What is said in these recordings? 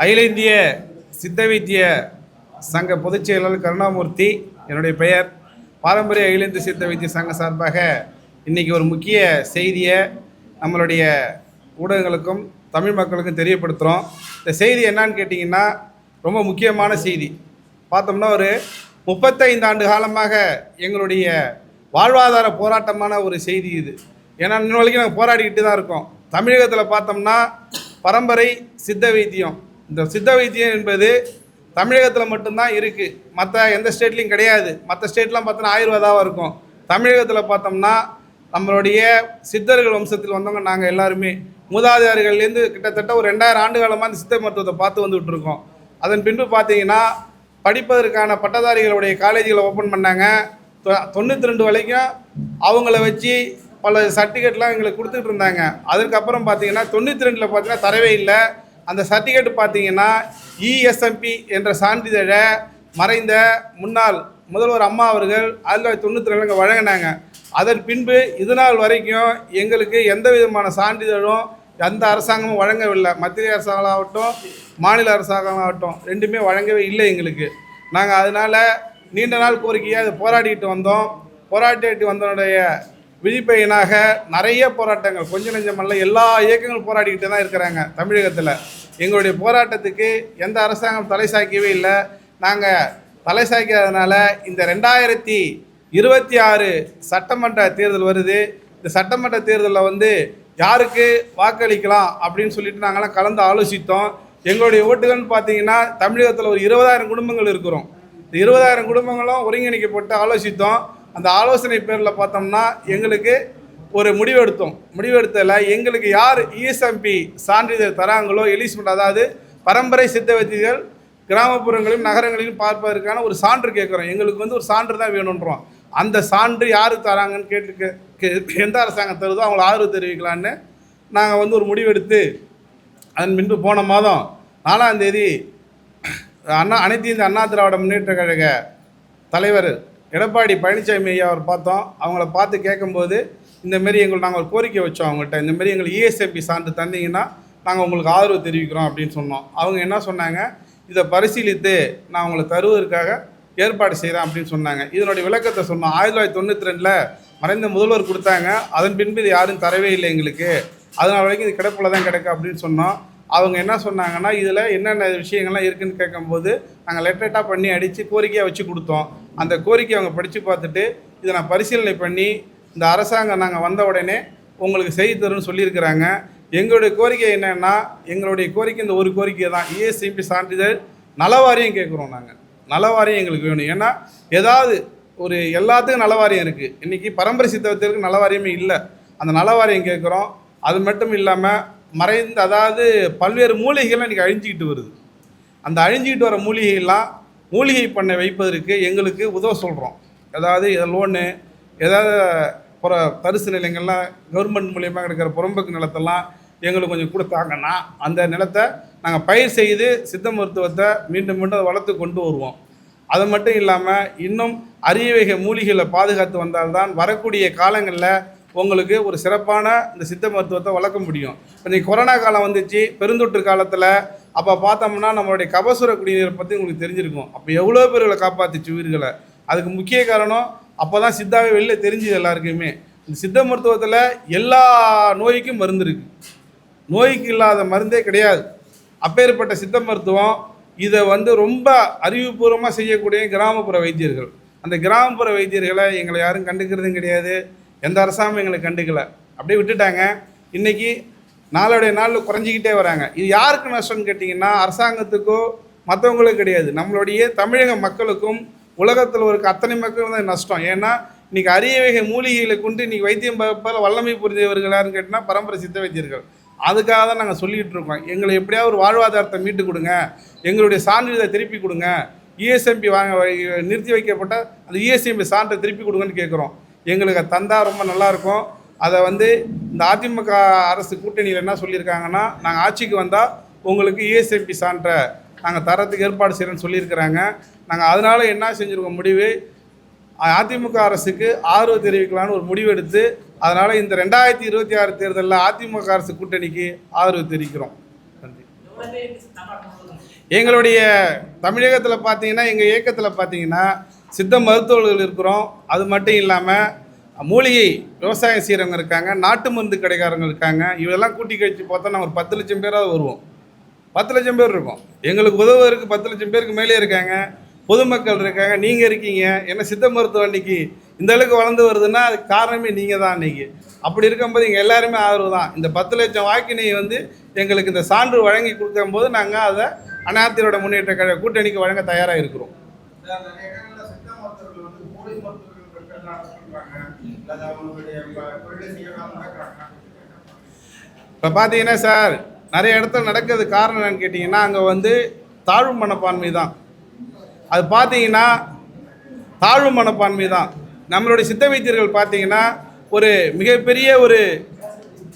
அகில இந்திய சித்த வைத்திய சங்க பொதுச் செயலாளர் கருணாமூர்த்தி என்னுடைய பெயர். பாரம்பரிய அகில இந்திய சித்த வைத்திய சங்க சார்பாக இன்றைக்கி ஒரு முக்கிய செய்தியை நம்மளுடைய ஊடகங்களுக்கும் தமிழ் மக்களுக்கும் தெரியப்படுத்துகிறோம். இந்த செய்தி என்னான்னு கேட்டிங்கன்னா ரொம்ப முக்கியமான செய்தி. பார்த்தோம்னா ஒரு 35 ஆண்டு காலமாக எங்களுடைய வாழ்வாதார போராட்டமான ஒரு செய்தி இது. ஏன்னா இன்னும் வரைக்கும் நாங்கள் போராடிக்கிட்டு தான் இருக்கோம். தமிழகத்தில் பார்த்தோம்னா பரம்பரை சித்த வைத்தியம், இந்த சித்த வைத்தியம் என்பது தமிழகத்தில் மட்டும்தான் இருக்குது, மற்ற எந்த ஸ்டேட்லேயும் கிடையாது. மற்ற ஸ்டேட்லாம் பார்த்தோன்னா ஆயுர்வேதாவாக இருக்கும். தமிழகத்தில் பார்த்தோம்னா நம்மளுடைய சித்தர்கள் வம்சத்தில் வந்தவங்க நாங்கள் எல்லாருமே மூதாதையர்கள்லேருந்து கிட்டத்தட்ட ஒரு 2000 ஆண்டு காலமாக இந்த சித்த மருத்துவத்தை பார்த்து வந்துகிட்டு இருக்கோம். அதன் பின்பு பார்த்தீங்கன்னா படிப்பதற்கான பட்டதாரிகளுடைய காலேஜுகளை ஓப்பன் பண்ணாங்க. 92 வரைக்கும் அவங்கள வச்சு பல சர்டிஃபிகேட்லாம் எங்களுக்கு கொடுத்துட்டு இருந்தாங்க. அதுக்கப்புறம் பார்த்தீங்கன்னா 92 பார்த்தீங்கன்னா தரவே இல்லை. அந்த சர்டிஃபிகேட் பார்த்தீங்கன்னா இஎஸ்எம்பி என்ற சான்றிதழை மறைந்த முன்னாள் முதல்வர் அம்மா அவர்கள் 1992 வழங்கினாங்க. அதன் பின்பு இது நாள் வரைக்கும் எங்களுக்கு எந்த விதமான சான்றிதழும் எந்த அரசாங்கமும் வழங்கவில்லை. மத்திய அரசாங்கமாகட்டும் மாநில அரசாங்கமாகட்டும் ரெண்டுமே வழங்கவே இல்லை எங்களுக்கு. நாங்கள் அதனால் நீண்ட நாள் கோரிக்கையாக அதை போராடிட்டு வந்தோடைய விழிப்பயனாக நிறைய போராட்டங்கள், கொஞ்சம் நெஞ்சமல்ல எல்லா இயக்கங்களும் போராடிக்கிட்டு தான் இருக்கிறாங்க தமிழகத்தில். எங்களுடைய போராட்டத்துக்கு எந்த அரசாங்கம் தலை சாய்க்கவே இல்லை. நாங்கள் தலை சாய்க்காதனால இந்த 2026 சட்டமன்ற தேர்தல் வருது. இந்த சட்டமன்ற தேர்தலில் யாருக்கு வாக்களிக்கலாம் அப்படின்னு சொல்லிட்டு நாங்களாம் கலந்து ஆலோசித்தோம். எங்களுடைய ஓட்டுகள்னு பார்த்தீங்கன்னா தமிழகத்தில் ஒரு 20,000 குடும்பங்கள் இருக்கிறோம். இந்த 20,000 குடும்பங்களும் ஒருங்கிணைக்கப்பட்டு ஆலோசித்தோம். அந்த ஆலோசனை பேரில் பார்த்தோம்னா எங்களுக்கு ஒரு முடிவெடுத்ததில் எங்களுக்கு யார் இஎஸ்எம்பி சான்றிதழ் தராங்களோ, எலிஜிபிள், அதாவது பரம்பரை சித்த வைத்தியர்கள் கிராமப்புறங்களிலும் நகரங்களிலும் பார்ப்பதற்கான ஒரு சான்று கேட்குறோம். எங்களுக்கு ஒரு சான்று தான் வேணுன்றோம். அந்த சான்று யார் தராங்கன்னு கேட்டு எந்த அரசாங்கம் தருதோ அவங்கள ஆதரவு தெரிவிக்கலான்னு நாங்கள் ஒரு முடிவெடுத்து அதன் பின்பு போன மாதம் 4ஆம் தேதி அனைத்து இந்திய அண்ணா திராவிட முன்னேற்ற கழக தலைவர் எடப்பாடி பழனிசாமி ஐயா அவர் பார்த்தோம். அவங்கள பார்த்து கேட்கும்போது இந்தமாரி நாங்கள் ஒரு கோரிக்கை வச்சோம் அவங்கள்ட்ட. இந்தமாரி எங்களுக்கு இஎஸ்எம்பி சான்று தந்தீங்கன்னா நாங்கள் உங்களுக்கு ஆதரவு தெரிவிக்கிறோம் அப்படின்னு சொன்னோம். அவங்க என்ன சொன்னாங்க, இதை பரிசீலித்து நான் உங்களை தருவதற்காக ஏற்பாடு செய்கிறேன் அப்படின்னு சொன்னாங்க. இதனுடைய விளக்கத்தை சொன்னோம். 1992 மறைந்த முதல்வர் கொடுத்தாங்க. அதன் பின்பு இது யாரும் தரவே இல்லை எங்களுக்கு, அதனால் வரைக்கும் இது கிடப்பில் தான் கிடக்கு அப்படின்னு சொன்னோம். அவங்க என்ன சொன்னாங்கன்னா இதில் என்னென்ன விஷயங்கள்லாம் இருக்குதுன்னு கேட்கும்போது நாங்கள் லெட்டர்ட்டாக பண்ணி அடித்து கோரிக்கையாக வச்சு கொடுத்தோம். அந்த கோரிக்கையை அவங்க படித்து பார்த்துட்டு இதை நான் பரிசீலனை பண்ணி இந்த அரசாங்கம் நாங்கள் வந்த உடனே உங்களுக்கு செய்து தரும்னு சொல்லியிருக்கிறாங்க. எங்களுடைய கோரிக்கை என்னென்னா, எங்களுடைய கோரிக்கை இந்த ஒரு கோரிக்கை தான், இஎஸ்எம்பி சான்றிதழ் நலவாரியம் கேட்குறோம். நாங்கள் நலவாரியம் எங்களுக்கு வேணும். ஏன்னா ஏதாவது ஒரு எல்லாத்துக்கும் நலவாரியம் இருக்குது. இன்றைக்கி பரம்பரை சித்தவத்திற்கு நலவாரியமே இல்லை. அந்த நலவாரியம் கேட்குறோம். அது மட்டும் இல்லாமல் மறைந்த, அதாவது பல்வேறு மூலிகைகள்லாம் இன்றைக்கி அழிஞ்சிக்கிட்டு வருது. அந்த அழிஞ்சிக்கிட்டு வர மூலிகை பண்ணை வைப்பதற்கு எங்களுக்கு உதவ சொல்கிறோம். அதாவது லோனு, ஏதாவது தரிசு நிலங்கள்லாம் கவர்மெண்ட் மூலியமாக கிடைக்கிற புறம்போக்கு நிலத்தெல்லாம் எங்களுக்கு கொஞ்சம் கொடுத்தாங்கன்னா அந்த நிலத்தை நாங்கள் பயிர் செய்து சித்த மருத்துவத்தை மீண்டும் அதை வளர்த்து கொண்டு வருவோம். அது மட்டும் இல்லாமல் இன்னும் அரிய வகை மூலிகைகளை பாதுகாத்து வந்தால்தான் வரக்கூடிய காலங்களில் உங்களுக்கு ஒரு சிறப்பான இந்த சித்த மருத்துவத்தை வளர்க்க முடியும். இன்றைக்கி கொரோனா காலம் வந்துச்சு, பெருந்தொற்று காலத்தில். அப்போ பார்த்தோம்னா நம்மளுடைய கபசுர குடிநீரை பற்றி உங்களுக்கு தெரிஞ்சிருக்கும். அப்போ எவ்வளோ பேர்களை காப்பாற்றிச்சு உயிர்களை. அதுக்கு முக்கிய காரணம் அப்போ தான் சித்தாவே வெளில தெரிஞ்சுது எல்லாருக்குமே. இந்த சித்த மருத்துவத்தில் எல்லா நோய்க்கும் மருந்து இருக்குது, நோய்க்கு இல்லாத மருந்தே கிடையாது. அப்பேற்பட்ட சித்த மருத்துவம் இதை ரொம்ப அறிவுபூர்வமாக செய்யக்கூடிய கிராமப்புற வைத்தியர்கள். அந்த கிராமப்புற வைத்தியர்களை எங்களை யாரும் கண்டுக்கிறதும் கிடையாது. எந்த அரசாங்கம் எங்களை கண்டுக்கலை, அப்படியே விட்டுட்டாங்க. இன்றைக்கி நாளுடைய நாளில் குறைஞ்சிக்கிட்டே வராங்க. இது யாருக்கு நஷ்டம்னு கேட்டிங்கன்னா அரசாங்கத்துக்கோ மற்றவங்களுக்கும் கிடையாது, நம்மளுடைய தமிழக மக்களுக்கும் உலகத்தில் இருக்க அத்தனை மக்களும் தான் நஷ்டம். ஏன்னா இன்றைக்கி அரிய வகை மூலிகைகளை கொண்டு இன்றைக்கி வைத்தியம் பார்ப்பதில் வல்லமை புரிந்தவர்கள் யாருன்னு கேட்டிங்கன்னா பரம்பரை சித்த வைத்தியர்கள். அதுக்காக தான் நாங்கள் சொல்லிகிட்டு இருக்கோம். எங்களை எப்படியாவது ஒரு வாழ்வாதாரத்தை மீட்டு கொடுங்க, எங்களுடைய சான்றிதழை திருப்பி கொடுங்க, இஎஸ்எம்பி நிறுத்தி வைக்கப்பட்ட அந்த இஎஸ்எம்பி சான்றை திருப்பி கொடுங்கன்னு கேட்குறோம். எங்களுக்கு தந்தால் ரொம்ப நல்லாயிருக்கும். அதை இந்த அதிமுக அரசு கூட்டணியில் என்ன சொல்லியிருக்காங்கன்னா, நாங்கள் ஆட்சிக்கு வந்தால் உங்களுக்கு இஎஸ்எம்பி சான்றை நாங்கள் தரத்துக்கு ஏற்பாடு செய்கிறேன்னு சொல்லியிருக்கிறாங்க. நாங்கள் அதனால் என்ன செஞ்சுருக்கோம், முடிவு அதிமுக அரசுக்கு ஆதரவு தெரிவிக்கலான்னு ஒரு முடிவு எடுத்து, அதனால் இந்த 2026 தேர்தலில் அதிமுக அரசு கூட்டணிக்கு ஆதரவு தெரிவிக்கிறோம். நன்றி. எங்களுடைய தமிழகத்தில் பார்த்தீங்கன்னா, எங்கள் இயக்கத்தில் பார்த்தீங்கன்னா சித்த மருத்துவர்கள் இருக்கிறோம். அது மட்டும் இல்லாமல் மூலிகை விவசாயம் செய்கிறவங்க இருக்காங்க, நாட்டு மருந்து கடைக்காரங்க இருக்காங்க. இதெல்லாம் கூட்டி கழிச்சு பார்த்தா நாங்கள் ஒரு 10 லட்சம் பேராவது வருவோம். 10 லட்சம் பேர் இருக்கோம். எங்களுக்கு உதவுவதற்கு 10 லட்சம் பேருக்கு மேலே இருக்காங்க. பொதுமக்கள் இருக்காங்க, நீங்கள் இருக்கீங்க. ஏன்னா சித்த மருத்துவம் அன்றைக்கி இந்த அளவுக்கு வளர்ந்து வருதுன்னா அதுக்கு காரணமே நீங்கள் தான் அன்றைக்கி. அப்படி இருக்கும்போது இங்கே எல்லாருமே ஆதரவு தான். இந்த 10 லட்சம் வாக்கினை வந்து எங்களுக்கு இந்த சான்று வழங்கி கொடுக்கும்போது நாங்கள் அதை அண்ணாதிராவிட முன்னேற்ற கழக கூட்டணிக்கு வழங்க தயாராக இருக்கிறோம். இப்போ பார்த்தீங்கன்னா சார், நிறைய இடத்துல நடக்கிறது காரணம் என்னன்னு கேட்டிங்கன்னா, அங்கே வந்து தாழ்வு மனப்பான்மை தான். அது பார்த்தீங்கன்னா தாழ்வு மனப்பான்மை தான். நம்மளுடைய சித்த வைத்தியர்கள் பார்த்தீங்கன்னா ஒரு மிகப்பெரிய ஒரு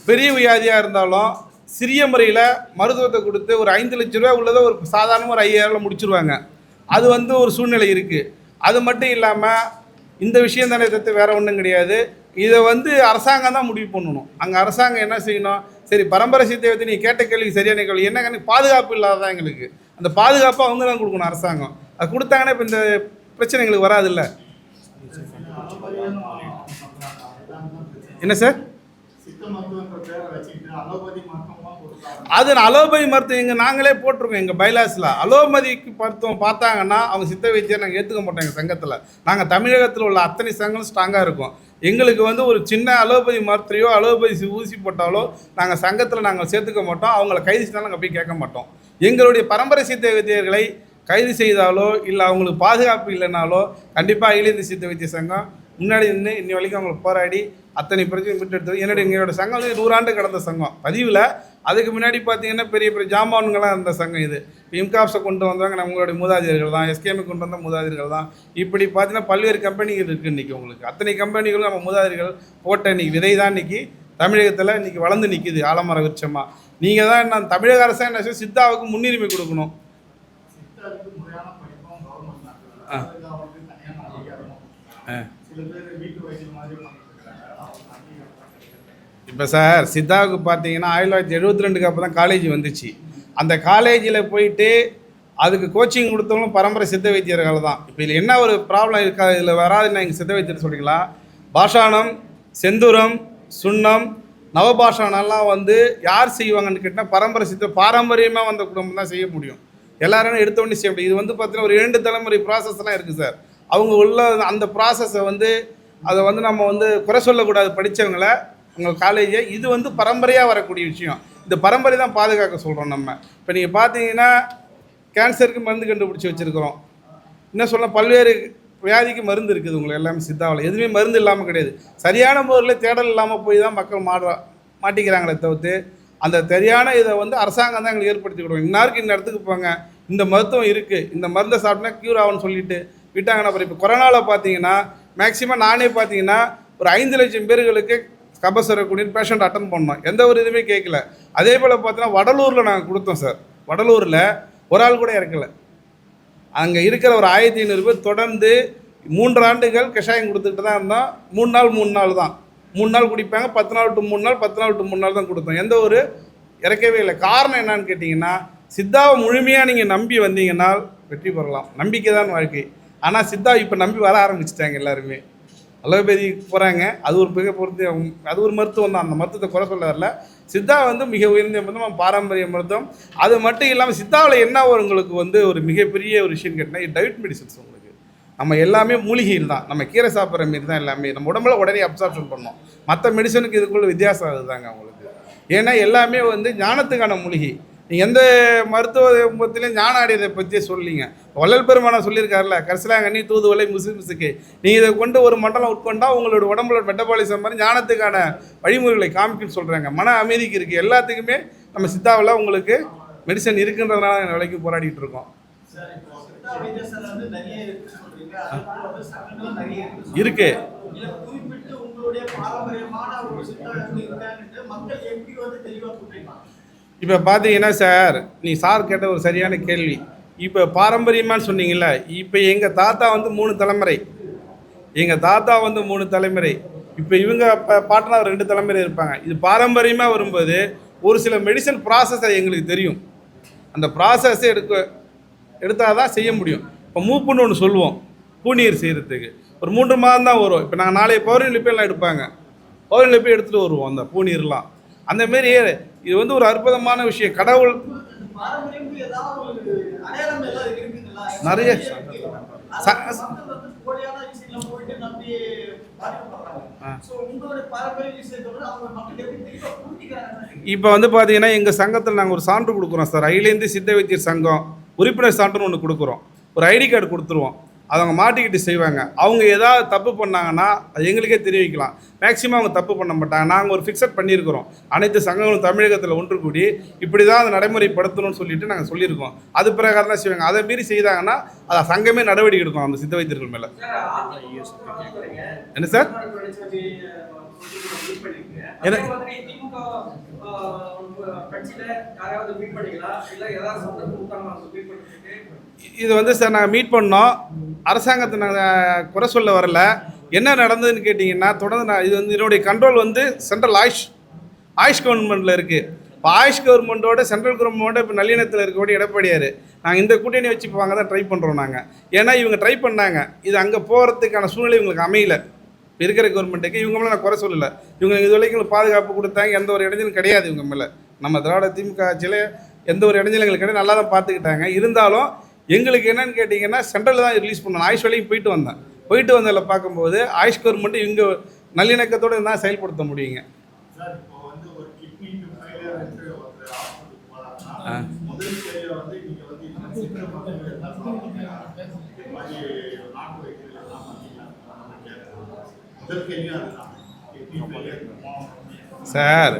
பெரிய வியாதியாக இருந்தாலும் சிறிய முறையில் மருத்துவத்தை கொடுத்து ஒரு 5 லட்ச ரூபா உள்ளதை ஒரு சாதாரணமாக ஒரு 5000 முடிச்சிருவாங்க. அது வந்து ஒரு சூழ்நிலை இருக்குது. அது மட்டும் இல்லாமல் இந்த விஷயம் தானே தவிர்த்து வேறு ஒன்றும் கிடையாது. இதை வந்து அரசாங்கம் தான் முடிவு பண்ணணும். அங்கே அரசாங்கம் என்ன செய்யணும், சரி பரம்பரை சித்தை வைத்து நீ கேட்ட கேள்விக்கு சரியான கேள்வி என்ன, பாதுகாப்பு இல்லாததான் எங்களுக்கு. அந்த பாதுகாப்பை அவங்க தான் கொடுக்கணும் அரசாங்கம். அது கொடுத்தாங்கன்னா இப்போ இந்த பிரச்சனை எங்களுக்கு வராதுல்ல. என்ன சார், அது அலோபதி மருத்துவம் எங்கள் நாங்களே போட்டிருக்கோம். எங்கள் பைலாஸில் அலோபதிக்கு மருத்துவம் பார்த்தாங்கன்னா அவங்க சித்த வைத்தியர் நாங்கள் ஏற்றுக்க மாட்டோம். எங்கள் சங்கத்தில் நாங்கள் தமிழகத்தில் உள்ள அத்தனை சங்கங்களும் ஸ்ட்ராங்காக இருக்கும். எங்களுக்கு வந்து ஒரு சின்ன அலோபதி மருத்துவையோ அலோபதி ஊசி போட்டாலோ நாங்கள் சங்கத்தில் நாங்கள் சேர்த்துக்க மாட்டோம். அவங்கள கைது செய்தாலும் நாங்கள் போய் கேட்க மாட்டோம். எங்களுடைய பரம்பரை சித்த வைத்தியர்களை கைது செய்தாலோ இல்லை அவங்களுக்கு பாதுகாப்பு இல்லைனாலோ கண்டிப்பாக அகில இந்திய சித்த வைத்திய சங்கம் முன்னாடி நின்று இன்னி வரைக்கும் அவங்களுக்கு போராடி அத்தனை பிரச்சனை மீட்டெடுத்தது. எங்களோட சங்கம் 100 ஆண்டு கடந்த சங்கம் பதிவில். அதுக்கு முன்னாடி பார்த்தீங்கன்னா பெரிய பெரிய ஜாமான்களாக இருந்த சங்கம் இது. இம்காப்ஸை கொண்டு வந்தவங்க நம்மளுடைய மூதாதையர்கள் தான், எஸ்கேமை கொண்டு வந்த மூதாதையர்கள் தான். இப்படி பார்த்தீங்கன்னா பல்வேறு கம்பெனிகள் இருக்குது இன்றைக்கி. உங்களுக்கு அத்தனை கம்பெனிகளும் நம்ம மூதாதையர்கள் போட்ட இன்றைக்கி விதை தான் இன்றைக்கி தமிழகத்தில் இன்றைக்கி வளர்ந்து நிற்கிது ஆலமர விருட்சமாக. நீங்கள் தான் நான் தமிழக அரசாங்கம் என்ன செய்யும், சித்தாவுக்கு முன்னுரிமை கொடுக்கணும். இப்போ சார் சித்தாவுக்கு பார்த்தீங்கன்னா 1972 அப்போ தான் காலேஜ் வந்துச்சு. அந்த காலேஜில் போயிட்டு அதுக்கு கோச்சிங் கொடுத்தவங்களும் பரம்பரை சித்த வைத்தியர்கள் தான். இப்போ இதில் என்ன ஒரு ப்ராப்ளம் இருக்கா, இதில் வராதுன்னு எங்கள் சித்த வைத்தியர் சொல்லிங்களா, பாஷாணம், செந்தூரம், சுண்ணம், நவபாஷானெல்லாம் வந்து யார் செய்வாங்கன்னு கேட்டால் பரம்பரை சித்த பாரம்பரியமாக வந்த குடும்பம் தான் செய்ய முடியும். எல்லாரும் எடுத்தோடனே செய்ய முடியும். இது வந்து பார்த்தீங்கன்னா ஒரு 2 தலைமுறை ப்ராசஸ்லாம் இருக்குது சார். அவங்க உள்ள அந்த ப்ராசஸை வந்து அதை வந்து நம்ம வந்து குறை சொல்லக்கூடாது படித்தவங்கள உங்கள் காலேஜை. இது வந்து பரம்பரையாக வரக்கூடிய விஷயம். இந்த பரம்பரை தான் பாதுகாக்க சொல்கிறோம் நம்ம. இப்போ நீங்கள் பார்த்தீங்கன்னா கேன்சருக்கு மருந்து கண்டுபிடிச்சி வச்சுருக்கிறோம். என்ன சொல்ல, பல்வேறு வியாதிக்கு மருந்து இருக்குது உங்களுக்கு எல்லாமே சித்தாவில். எதுவுமே மருந்து இல்லாமல் கிடையாது. சரியான முறையில் தேடல் இல்லாமல் போய் தான் மக்கள் மாட்டிக்கிறாங்களே தவிர்த்து அந்த சரியான இதை வந்து அரசாங்கம் தான் எங்களுக்கு ஏற்படுத்தி கொடுக்கும். இன்னாருக்கு இந்த இடத்துக்கு போங்க, இந்த மருத்துவம் இருக்குது, இந்த மருந்தை சாப்பிட்டா க்யூர் ஆகும்னு சொல்லிட்டு விட்டாங்கன்னா அப்புறம் இப்போ கொரோனாவில் பார்த்தீங்கன்னா மேக்ஸிமம் நானே பார்த்தீங்கன்னா ஒரு 5 லட்சம் பேர்களுக்கு கபசுரக்கூடிய பேஷண்ட் அட்டன் பண்ணோம். எந்த ஒரு இதுவுமே கேட்கல. அதே போல் பார்த்தீங்கன்னா வடலூரில் நாங்கள் கொடுத்தோம் சார். வடலூரில் ஒரு ஆள் கூட இறக்கலை. அங்கே இருக்கிற ஒரு 1500 பேர் தொடர்ந்து 3 ஆண்டுகள் கஷாயம் கொடுத்துட்டு தான் இருந்தோம். 3 நாள் தான் 3 நாள் குடிப்பாங்க. 10 நாள் டு 3 நாள் 10 நாள் டு 3 நாள் தான் கொடுத்தோம். எந்த ஒரு இறக்கவே இல்லை. காரணம் என்னன்னு கேட்டிங்கன்னா சித்தாவை முழுமையாக நீங்கள் நம்பி வந்தீங்கன்னா வெற்றி பெறலாம். நம்பிக்கை தான் வாழ்க்கை. ஆனால் சித்தா இப்போ நம்பி வர ஆரம்பிச்சிட்டாங்க எல்லாருமே. அலோபதி போகிறாங்க. அது ஒரு மிக பொறுத்து அது ஒரு மருத்துவம் தான். அந்த மருத்துவத்தை குறை சொல்ல வரல. சித்தா வந்து மிக உயர்ந்த மருத்துவம், பாரம்பரிய மருத்துவம். அது மட்டும் இல்லாமல் சித்தாவில் என்ன உங்களுக்கு வந்து ஒரு மிகப்பெரிய ஒரு விஷயம் கேட்டால் டயட் மெடிசன்ஸ். உங்களுக்கு நம்ம எல்லாமே மூலிகையில் தான், நம்ம கீரை சாப்பிட்ற மாரி தான் எல்லாமே. நம்ம உடம்புல உடனே அப்சார்ப்ஷன் பண்ணோம். மற்ற மெடிசனுக்கு இதுக்குள்ள வித்தியாசம் அதுதாங்க உங்களுக்கு. ஏன்னா எல்லாமே வந்து ஞானத்துக்கான மூலிகை. நீங்கள் எந்த மருத்துவத்திலையும் ஞான அடையதை பற்றியே சொல்லிங்க. வள்ளல் பெருமானை சொல்லியிருக்காருல, கரிசலாங்கண்ணி தூதுவளை முசுக்கு. நீங்கள் இதை கொண்டு ஒரு மண்டலம் உட்கொண்டா உங்களோட உடம்புல மெட்டபாலிசம் மாதிரி ஞானத்துக்கான வழிமுறைகளை காமிக்குன்னு சொல்கிறாங்க. மன அமைதிக்கு இருக்குது. எல்லாத்துக்குமே நம்ம சித்தாவில் உங்களுக்கு மெடிசன் இருக்குன்றதுனால விலைக்கு போராடிட்டு இருக்கோம். இருக்கு. இப்போ பார்த்தீங்கன்னா சார், நீ சார் கேட்ட ஒரு சரியான கேள்வி. இப்போ பாரம்பரியமானு சொன்னீங்கல்ல, இப்போ எங்கள் தாத்தா வந்து 3 தலைமுறை, எங்கள் தாத்தா வந்து 3 தலைமுறை, இப்போ இவங்க பாட்டனார் 2 தலைமுறை இருப்பாங்க. இது பாரம்பரியமாக வரும்போது ஒரு சில மெடிசன் ப்ராசஸ் எங்களுக்கு தெரியும். அந்த ப்ராசஸே எடுத்தால் தான் செய்ய முடியும். இப்போ மூப்புன்னு ஒன்று சொல்லுவோம் பூநீர் செய்கிறதுக்கு ஒரு 3 மாதம் தான் வரும். இப்போ நாங்கள் நாளைய பௌர்ணமி போய் எல்லாம் எடுப்பாங்க, பௌர்ணமி போய் எடுத்துகிட்டு வருவோம் அந்த பூநீர்லாம். அந்தமாரி இது வந்து ஒரு அற்புதமான விஷயம். கடவுள் நிறைய இப்போ வந்து பார்த்தீங்கன்னா எங்கள் சங்கத்தில் நாங்கள் ஒரு சான்று கொடுக்குறோம் சார். அகில இந்திய சித்த வைத்தியர் சங்கம் உறுப்பினர் சான்றுன்னு ஒன்று கொடுக்குறோம். ஒரு ஐடி கார்டு கொடுத்துருவோம். அதை அவங்க மாட்டிக்கிட்டு செய்வாங்க. அவங்க ஏதாவது தப்பு பண்ணாங்கன்னா அது எங்களுக்கே தெரிவிக்கலாம். மேக்ஸிமம் அவங்க தப்பு பண்ண மாட்டாங்க. நாங்கள் ஒரு ஃபிக்ஸட் பண்ணியிருக்கிறோம். அனைத்து சங்கங்களும் தமிழகத்தில் ஒன்று கூடி இப்படி தான் அதை நடைமுறைப்படுத்தணும்னு சொல்லிட்டு நாங்கள் சொல்லியிருக்கோம். அது பிரகாரம் தான் செய்வாங்க. அதை மீறி செய்தாங்கன்னா அதை சங்கமே நடவடிக்கை எடுக்கும் அந்த சித்த வைத்தியர்கள் மேலே. என்ன சார்? இது வந்து சார் நாங்கள் மீட் பண்ணோம். அரசாங்கத்தை நாங்கள் குறை சொல்ல வரல. என்ன நடந்ததுன்னு கேட்டிங்கன்னா தொடர்ந்து இது வந்து என்னுடைய கண்ட்ரோல் வந்து சென்ட்ரல் ஆயுஷ் கவர்மெண்ட்டில் இருக்குது. இப்போ ஆயுஷ் கவர்மெண்ட்டோட சென்ட்ரல் கவர்மெண்ட்டோட இப்போ நல்லிணத்தில் இருக்கக்கூடிய எடப்பாடியார் நாங்கள் இந்த கூட்டணி வச்சு போவாங்க தான் ட்ரை பண்ணுறோம் நாங்கள். ஏன்னா இவங்க ட்ரை பண்ணாங்க, இது அங்கே போகிறதுக்கான சூழ்நிலை இவங்களுக்கு அமையல. இருக்கிற கவர்மெண்ட்டுக்கு இவங்க மேலே நான் குறை சொல்லலை. இவங்க இது வரைக்கும் பாதுகாப்பு கொடுத்தாங்க, எந்த ஒரு இடைஞ்சலும் கிடையாது இவங்க மேலே. நம்ம திராவிட திமுக ஆட்சியில் எந்த ஒரு இடைஞ்சலும் எங்களுக்கு கிடையாது, நல்லா தான் பார்த்துக்கிட்டாங்க. இருந்தாலும் எங்களுக்கு என்னன்னு கேட்டிங்கன்னா சென்ட்ரலில் தான் ரிலீஸ் பண்ணணும். ஆயுஷ் வேலையும் போயிட்டு வந்ததில் பார்க்கும்போது ஆயுஷ் கவர்மெண்ட்டு இவங்க நல்லிணக்கத்தோடு இருந்தால் செயல்படுத்த முடியுங்க. சார்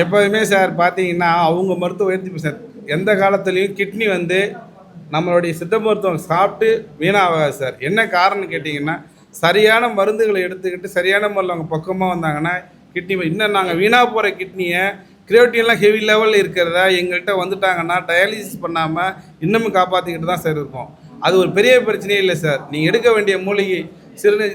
எப்போதுமே சார் பார்த்தீங்கன்னா அவங்க மருத்துவம் உயர்த்தி சார் எந்த காலத்துலேயும் கிட்னி வந்து நம்மளுடைய சித்த மருத்துவம் சாப்பிட்டு வீணாகாது சார். என்ன காரணம்னு கேட்டிங்கன்னா சரியான மருந்துகளை எடுத்துக்கிட்டு சரியான முறையில் அவங்க பக்கமாக வந்தாங்கன்னா கிட்னி இன்னும் நாங்கள் வீணாக போகிற கிட்னியை கிரியேட்டின்லாம் ஹெவி லெவலில் இருக்கிறதா எங்கள்கிட்ட வந்துட்டாங்கன்னா டயாலிசிஸ் பண்ணாமல் இன்னமும் காப்பாற்றிக்கிட்டு தான் சார் இருக்கோம். அது ஒரு பெரிய பிரச்சனையே இல்லை சார். நீங்கள் எடுக்க வேண்டிய மூலிகை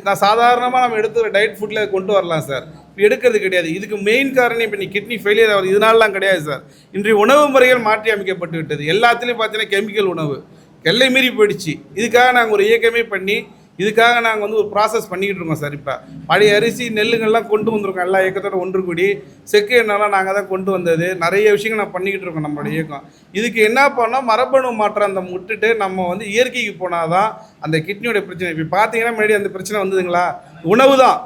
நான் சாதாரணமாக நம்ம எடுத்துக்கிற டயட் ஃபுட்டில் கொண்டு வரலாம் சார். இப்போ எடுக்கிறது கிடையாது. இதுக்கு மெயின் காரணம் இப்போ நீ கிட்னி ஃபெயிலியர் ஆகுது இதனாலலாம் கிடையாது சார். இன்றைய உணவு முறைகள் மாற்றி அமைக்கப்பட்டு விட்டது. எல்லாத்துலேயும் பார்த்தீங்கன்னா கெமிக்கல் உணவு எல்லை மீறி போயிடுச்சு. இதுக்காக நாங்கள் ஒரு இயக்கமே பண்ணி இதுக்காக நாங்கள் வந்து ஒரு ப்ராசஸ் பண்ணிக்கிட்டு இருக்கோம் சார். இப்போ பழைய அரிசி நெல்லுங்கள்லாம் கொண்டு வந்திருக்கோம். எல்லா இயக்கத்தோட ஒன்று கூடி செக்கு எண்ணெய்லாம் நாங்கள் தான் கொண்டு வந்தது. நிறைய விஷயங்கள் நான் பண்ணிக்கிட்டு இருக்கோம் நம்மளோட இயக்கம். இதுக்கு என்ன பண்ணோம், மரபணு மாற்றம் அந்த விட்டுட்டு நம்ம வந்து இயற்கைக்கு போனால் தான் அந்த கிட்னியோட பிரச்சனை. இப்போ பார்த்தீங்கன்னா முன்னாடி அந்த பிரச்சனை வந்ததுங்களா, உணவு தான்.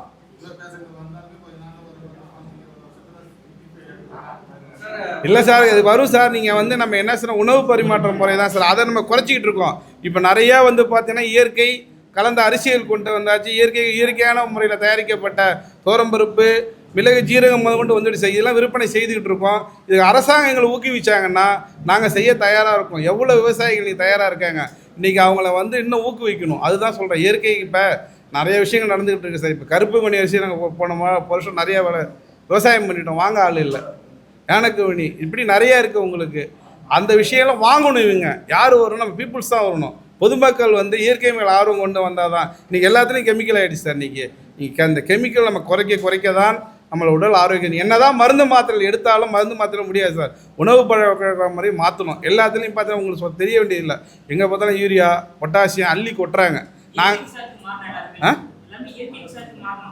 இல்லை சார், இது வரும் சார். நீங்கள் வந்து நம்ம என்ன சார் உணவு பரிமாற்ற முறை தான் சார், அதை நம்ம குறைச்சிக்கிட்டு இருக்கோம். இப்போ நிறையா வந்து பார்த்தீங்கன்னா இயற்கை கலந்த அரிசிகள் கொண்டு வந்தாச்சு. இயற்கையான முறையில் தயாரிக்கப்பட்ட தோரம்பருப்பு மிளகு ஜீரகம் முதல் கொண்டு வந்துட்டு இதெல்லாம் விற்பனை செய்துக்கிட்டு இருக்கோம். இது அரசாங்கம் எங்களை ஊக்குவிச்சாங்கன்னா நாங்கள் செய்ய தயாராக இருக்கோம். எவ்வளோ விவசாயிகள் நீங்கள் தயாராக இருக்காங்க, இன்றைக்கி அவங்கள வந்து இன்னும் ஊக்குவிக்கணும். அதுதான் சொல்கிறேன். இயற்கை இப்போ நிறைய விஷயங்கள் நடந்துக்கிட்டு இருக்குது சார். இப்போ கருப்பு மணி அரிசி நாங்கள் போன வருஷம் நிறையா விவசாயம் பண்ணிட்டோம், வாங்க ஆள் இல்லை. யானக்கவனி இப்படி நிறையா இருக்குது உங்களுக்கு. அந்த விஷயம்லாம் வாங்கணும். இவங்க யார் வரணும், நம்ம பீப்புள்ஸ் தான் வரணும். பொதுமக்கள் வந்து இயற்கை மேல் ஆர்வம் கொண்டு வந்தால் தான். இன்றைக்கி எல்லாத்துலேயும் கெமிக்கல் ஆகிடுச்சு சார். இன்றைக்கி அந்த கெமிக்கல் நம்ம குறைக்க தான் நம்மளோட உடல் ஆரோக்கியம். என்ன தான் மருந்து மாத்திரைகள் எடுத்தாலும் மருந்து மாத்திரை முடியாது சார். உணவு பழக்க மாதிரி மாற்றணும். எல்லாத்துலேயும் பார்த்தீங்கன்னா உங்களுக்கு தெரிய வேண்டியதில்லை. எங்கே பார்த்தாலும் யூரியா பொட்டாசியம் அள்ளி கொட்டுறாங்க.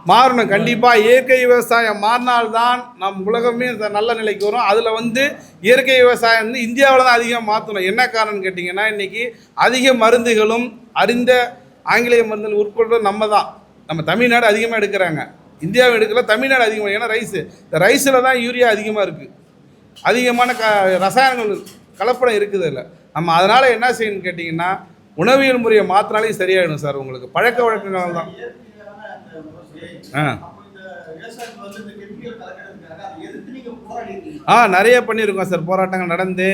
மாறணும் கண்டிப்பாக. இயற்கை விவசாயம் மாறினால்தான் நம் உலகமே நல்ல நிலைக்கு வரும். அதில் வந்து இயற்கை விவசாயம் வந்து இந்தியாவில் தான் அதிகமாக மாற்றணும். என்ன காரணம்னு கேட்டிங்கன்னா இன்றைக்கி அதிக மருந்துகளும் அறிந்த ஆங்கிலேய மருந்துகள் உட்கொள்வது நம்ம தமிழ்நாடு அதிகமாக எடுக்கிறாங்க. இந்தியாவை எடுக்கல, தமிழ்நாடு அதிகமாக. ஏன்னா இந்த ரைஸில் தான் யூரியா அதிகமாக இருக்குது. அதிகமான ரசாயனங்கள் கலப்படம் இருக்குது அதில். நம்ம அதனால் என்ன செய்யணும்னு கேட்டிங்கன்னா உணவியல் முறையை மாற்றினாலே சரியாயிடும் சார். உங்களுக்கு பழக்க வழக்கங்கள் தான். நிறைய பண்ணியிருக்கோம் சார். போராட்டங்கள் நடந்து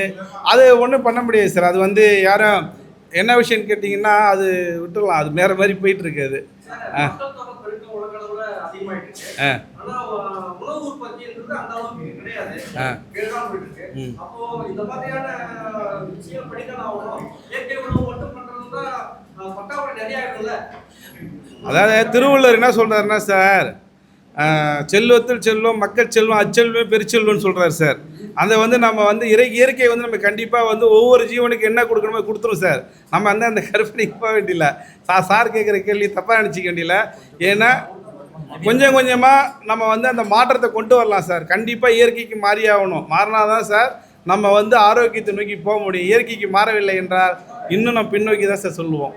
அது ஒன்றும் பண்ண முடியாது சார். அது வந்து யாரும் என்ன விஷயம்னு கேட்டிங்கன்னா அது விட்டுடலாம். அது வேறு மாதிரி போயிட்டு இருக்காது. அதாவது திருவள்ளுவர் என்ன சொல்றாருன்னா சார், செல்வத்தில் செல்வம் மக்கள் செல்வம் அச்செல்வம் பெருச்செல்வம்னு சொல்றாரு சார். அதை வந்து நம்ம வந்து இயற்கையை வந்து நம்ம கண்டிப்பாக வந்து ஒவ்வொரு ஜீவனுக்கு என்ன கொடுக்கணுமோ கொடுத்துரும் சார். நம்ம வந்து அந்த கற்பனைக்கு போக வேண்டியதில்லை. சார் கேட்குற கேள்வி தப்பாக நினச்சிக்க வேண்டியதில்லை. ஏன்னா கொஞ்சம் கொஞ்சமாக நம்ம வந்து அந்த மாற்றத்தை கொண்டு வரலாம் சார். கண்டிப்பாக இயற்கைக்கு மாறியாகணும். மாறினா தான் சார் நம்ம வந்து ஆரோக்கியத்தை நோக்கி போக முடியும். இயற்கைக்கு மாறவில்லை என்றால் இன்னும் நம்ம பின்னோக்கி தான் சார் சொல்லுவோம்.